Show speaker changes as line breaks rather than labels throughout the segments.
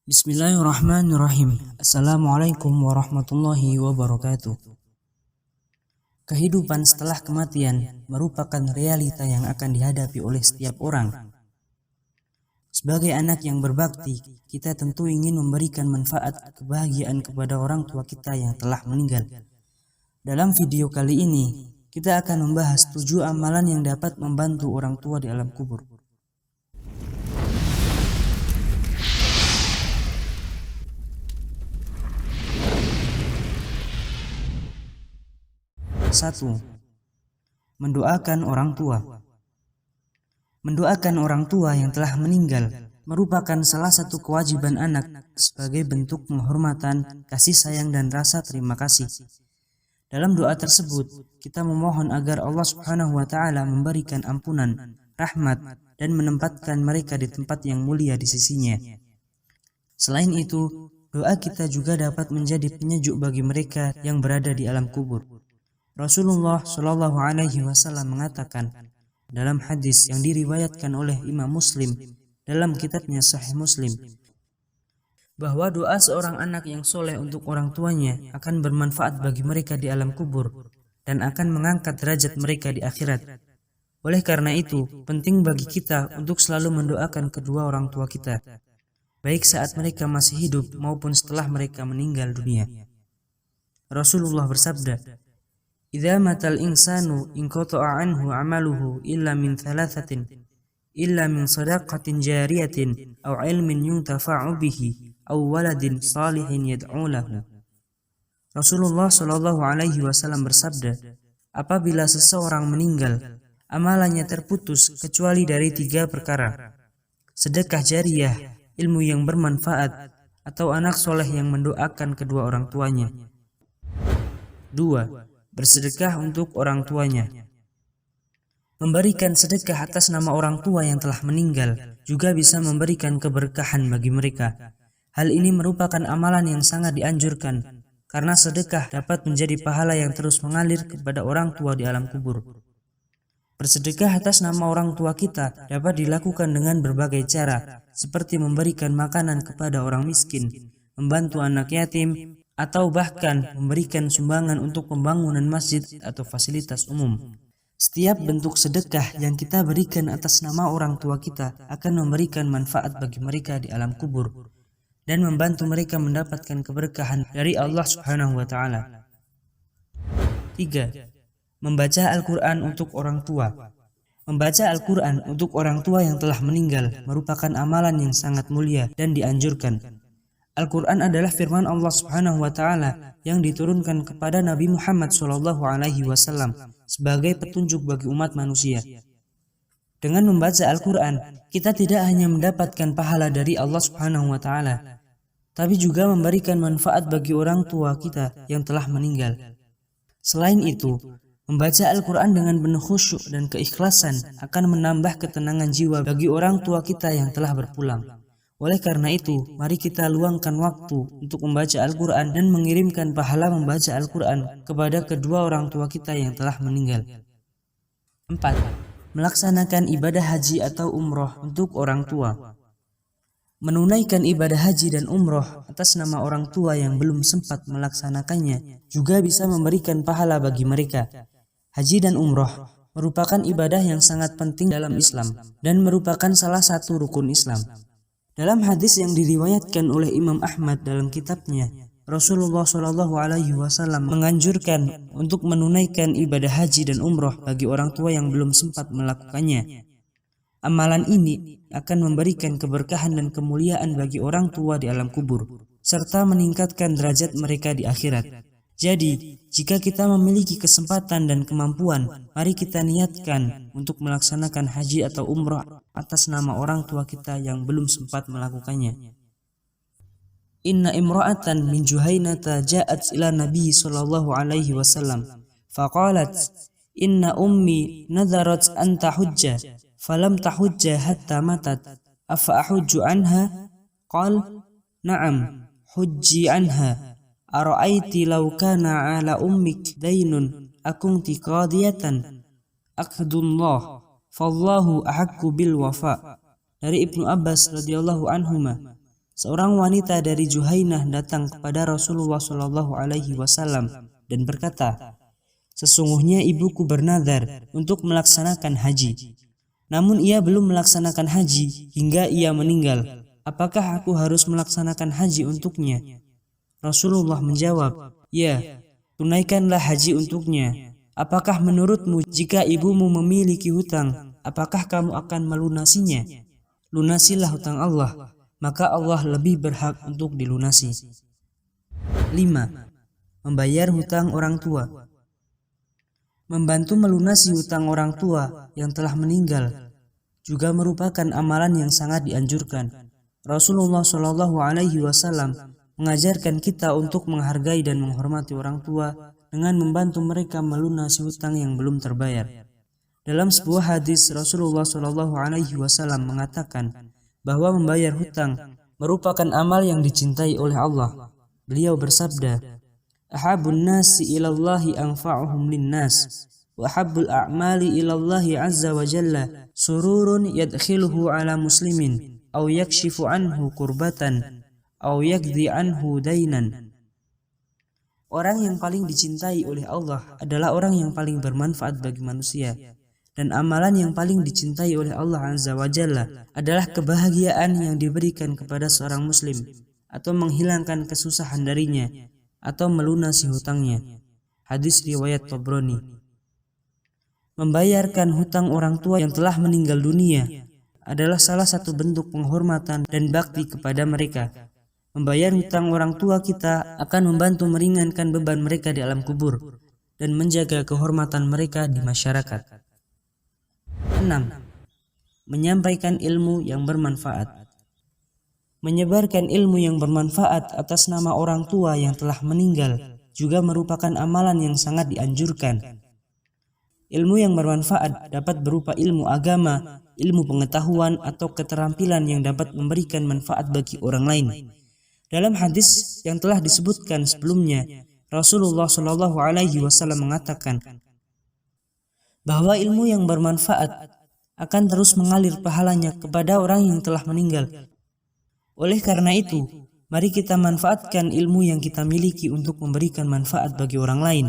Bismillahirrahmanirrahim. Assalamualaikum warahmatullahi wabarakatuh. Kehidupan setelah kematian merupakan realita yang akan dihadapi oleh setiap orang. Sebagai anak yang berbakti, kita tentu ingin memberikan manfaat kebahagiaan kepada orang tua kita yang telah meninggal. Dalam video kali ini, kita akan membahas 7 amalan yang dapat membantu orang tua di alam kubur. 1. Mendoakan orang tua. Mendoakan orang tua yang telah meninggal merupakan salah satu kewajiban anak sebagai bentuk penghormatan, kasih sayang dan rasa terima kasih. Dalam doa tersebut, kita memohon agar Allah Subhanahu wa taala memberikan ampunan, rahmat dan menempatkan mereka di tempat yang mulia di sisinya. Selain itu, doa kita juga dapat menjadi penyejuk bagi mereka yang berada di alam kubur. Rasulullah Shallallahu Alaihi Wasallam mengatakan dalam hadis yang diriwayatkan oleh Imam Muslim dalam kitabnya Sahih Muslim bahwa doa seorang anak yang soleh untuk orang tuanya akan bermanfaat bagi mereka di alam kubur dan akan mengangkat derajat mereka di akhirat. Oleh karena itu, penting bagi kita untuk selalu mendoakan kedua orang tua kita, baik saat mereka masih hidup maupun setelah mereka meninggal dunia. Rasulullah bersabda, "Idza matal insanu inqata'a anhu 'amaluhu illa min thalathatin, illa min shadaqatin jariyatin aw 'ilmin yuntafa'u bihi aw waladin salihin yad'u lahu." Rasulullah Shallallahu alaihi wasallam bersabda, apabila seseorang meninggal, amalannya terputus kecuali dari 3 perkara: sedekah jariyah, ilmu yang bermanfaat, atau anak soleh yang mendoakan kedua orang tuanya. 2. Bersedekah untuk orang tuanya. Memberikan sedekah atas nama orang tua yang telah meninggal juga bisa memberikan keberkahan bagi mereka. Hal ini merupakan amalan yang sangat dianjurkan karena sedekah dapat menjadi pahala yang terus mengalir kepada orang tua di alam kubur. Bersedekah atas nama orang tua kita dapat dilakukan dengan berbagai cara, seperti memberikan makanan kepada orang miskin, membantu anak yatim, atau bahkan memberikan sumbangan untuk pembangunan masjid atau fasilitas umum. Setiap bentuk sedekah yang kita berikan atas nama orang tua kita akan memberikan manfaat bagi mereka di alam kubur dan membantu mereka mendapatkan keberkahan dari Allah Subhanahu wa taala. 3. Membaca Al-Quran untuk orang tua. Membaca Al-Quran untuk orang tua yang telah meninggal merupakan amalan yang sangat mulia dan dianjurkan. Al-Quran adalah firman Allah Subhanahu wa taala yang diturunkan kepada Nabi Muhammad Shallallahu alaihi wasallam sebagai petunjuk bagi umat manusia. Dengan membaca Al-Quran, kita tidak hanya mendapatkan pahala dari Allah Subhanahu wa taala, tapi juga memberikan manfaat bagi orang tua kita yang telah meninggal. Selain itu, membaca Al-Quran dengan penuh khusyuk dan keikhlasan akan menambah ketenangan jiwa bagi orang tua kita yang telah berpulang. Oleh karena itu, mari kita luangkan waktu untuk membaca Al-Quran dan mengirimkan pahala membaca Al-Quran kepada kedua orang tua kita yang telah meninggal. 4. Melaksanakan ibadah haji atau umroh untuk orang tua. Menunaikan ibadah haji dan umroh atas nama orang tua yang belum sempat melaksanakannya juga bisa memberikan pahala bagi mereka. Haji dan umroh merupakan ibadah yang sangat penting dalam Islam dan merupakan salah satu rukun Islam. Dalam hadis yang diriwayatkan oleh Imam Ahmad dalam kitabnya, Rasulullah Shallallahu Alaihi Wasallam menganjurkan untuk menunaikan ibadah haji dan umroh bagi orang tua yang belum sempat melakukannya. Amalan ini akan memberikan keberkahan dan kemuliaan bagi orang tua di alam kubur, serta meningkatkan derajat mereka di akhirat. Jadi, jika kita memiliki kesempatan dan kemampuan, mari kita niatkan untuk melaksanakan haji atau umroh atas nama orang tua kita yang belum sempat melakukannya. Inna imra'atan min Juhainata ja'at ila Nabi sallallahu alaihi wasallam faqalat inna ummi nadharat an tahujja falam tahujja hatta matat afa ahujju anha qal na'am hujji anha ara'aiti law kana 'ala ummik daynun akunti qadiyatan aqdullah fallahu ahaqqu bil wafa. Dari Ibnu Abbas radhiyallahu anhuma, Seorang wanita dari Juhainah datang kepada Rasulullah Shallallahu Alaihi Wasallam dan berkata, "Sesungguhnya ibuku bernadar untuk melaksanakan haji. Namun ia belum melaksanakan haji hingga ia meninggal. Apakah aku harus melaksanakan haji untuknya?" Rasulullah menjawab, "Ya, tunaikanlah haji untuknya. Apakah menurutmu jika ibumu memiliki hutang, apakah kamu akan melunasinya? Lunasilah hutang Allah, maka Allah lebih berhak untuk dilunasi." 5. Membayar hutang orang tua. Membantu melunasi hutang orang tua yang telah meninggal juga merupakan amalan yang sangat dianjurkan. Rasulullah Shallallahu Alaihi Wasallam mengajarkan kita untuk menghargai dan menghormati orang tua dengan membantu mereka melunasi hutang yang belum terbayar. Dalam sebuah hadis, Rasulullah Shallallahu Alaihi Wasallam mengatakan bahwa membayar hutang merupakan amal yang dicintai oleh Allah. Beliau bersabda, "Ahabun nasi ilallahi anfa'uhum linnas, wa ahabbul a'mali ilallahi azza wa jalla sururun yadkhiluhu ala muslimin, aw yakshifu anhu kurbatan, aw yakdhi anhu dainan." Orang yang paling dicintai oleh Allah adalah orang yang paling bermanfaat bagi manusia. Dan amalan yang paling dicintai oleh Allah Azza wa Jalla adalah kebahagiaan yang diberikan kepada seorang muslim, atau menghilangkan kesusahan darinya, atau melunasi hutangnya. Hadis riwayat Tabrani. Membayarkan hutang orang tua yang telah meninggal dunia adalah salah satu bentuk penghormatan dan bakti kepada mereka. Membayar hutang orang tua kita akan membantu meringankan beban mereka di alam kubur dan menjaga kehormatan mereka di masyarakat. 6. Menyampaikan ilmu yang bermanfaat. Menyebarkan ilmu yang bermanfaat atas nama orang tua yang telah meninggal juga merupakan amalan yang sangat dianjurkan. Ilmu yang bermanfaat dapat berupa ilmu agama, ilmu pengetahuan, atau keterampilan yang dapat memberikan manfaat bagi orang lain. Dalam hadis yang telah disebutkan sebelumnya, Rasulullah Shallallahu Alaihi Wasallam mengatakan bahwa ilmu yang bermanfaat akan terus mengalir pahalanya kepada orang yang telah meninggal. Oleh karena itu, mari kita manfaatkan ilmu yang kita miliki untuk memberikan manfaat bagi orang lain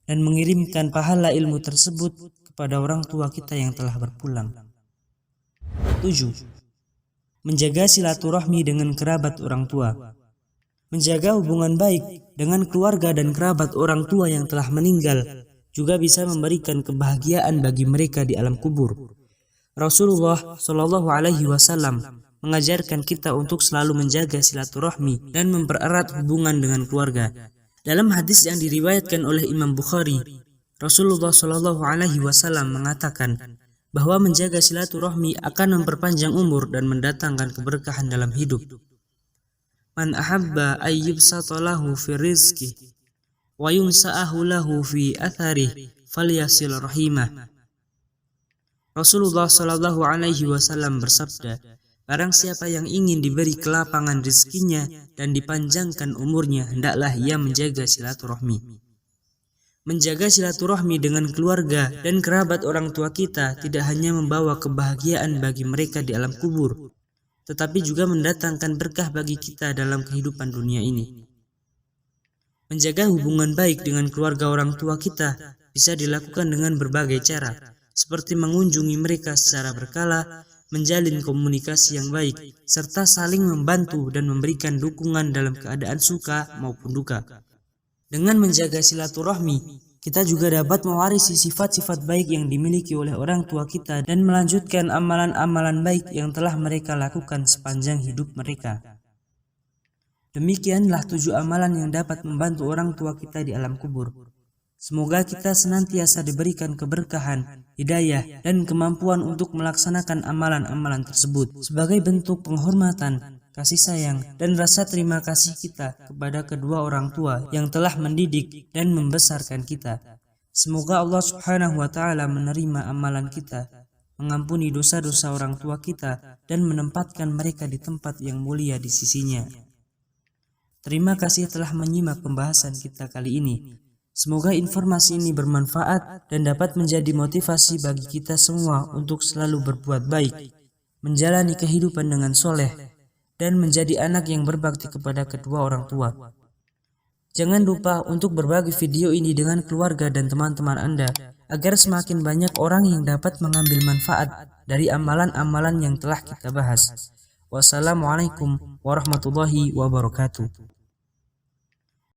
dan mengirimkan pahala ilmu tersebut kepada orang tua kita yang telah berpulang. 7. Menjaga silaturahmi dengan kerabat orang tua. Menjaga hubungan baik dengan keluarga dan kerabat orang tua yang telah meninggal juga bisa memberikan kebahagiaan bagi mereka di alam kubur. Rasulullah Shallallahu Alaihi Wasallam mengajarkan kita untuk selalu menjaga silaturahmi dan mempererat hubungan dengan keluarga. Dalam hadis yang diriwayatkan oleh Imam Bukhari, Rasulullah Shallallahu Alaihi Wasallam mengatakan bahwa menjaga silaturahmi akan memperpanjang umur dan mendatangkan keberkahan dalam hidup. Man ahabba ayyubsata lahu fi rizqi wa yunsa'ahu lahu fi athari falyasil rahimah. Rasulullah Shallallahu Alaihi Wasallam bersabda, barang siapa yang ingin diberi kelapangan rezekinya dan dipanjangkan umurnya, hendaklah ia menjaga silaturahmi. Menjaga silaturahmi dengan keluarga dan kerabat orang tua kita tidak hanya membawa kebahagiaan bagi mereka di alam kubur, tetapi juga mendatangkan berkah bagi kita dalam kehidupan dunia ini. Menjaga hubungan baik dengan keluarga orang tua kita bisa dilakukan dengan berbagai cara, seperti mengunjungi mereka secara berkala, menjalin komunikasi yang baik, serta saling membantu dan memberikan dukungan dalam keadaan suka maupun duka. Dengan menjaga silaturahmi, kita juga dapat mewarisi sifat-sifat baik yang dimiliki oleh orang tua kita dan melanjutkan amalan-amalan baik yang telah mereka lakukan sepanjang hidup mereka. Demikianlah 7 amalan yang dapat membantu orang tua kita di alam kubur. Semoga kita senantiasa diberikan keberkahan, hidayah, dan kemampuan untuk melaksanakan amalan-amalan tersebut sebagai bentuk penghormatan, kasih sayang, dan rasa terima kasih kita kepada kedua orang tua yang telah mendidik dan membesarkan kita. Semoga Allah Subhanahu wa Ta'ala menerima amalan kita, mengampuni dosa-dosa orang tua kita, dan menempatkan mereka di tempat yang mulia di sisinya. Terima kasih telah menyimak pembahasan kita kali ini. Semoga informasi ini bermanfaat dan dapat menjadi motivasi bagi kita semua untuk selalu berbuat baik, menjalani kehidupan dengan soleh, dan menjadi anak yang berbakti kepada kedua orang tua. Jangan lupa untuk berbagi video ini dengan keluarga dan teman-teman Anda, agar semakin banyak orang yang dapat mengambil manfaat dari amalan-amalan yang telah kita bahas. Wassalamualaikum warahmatullahi wabarakatuh.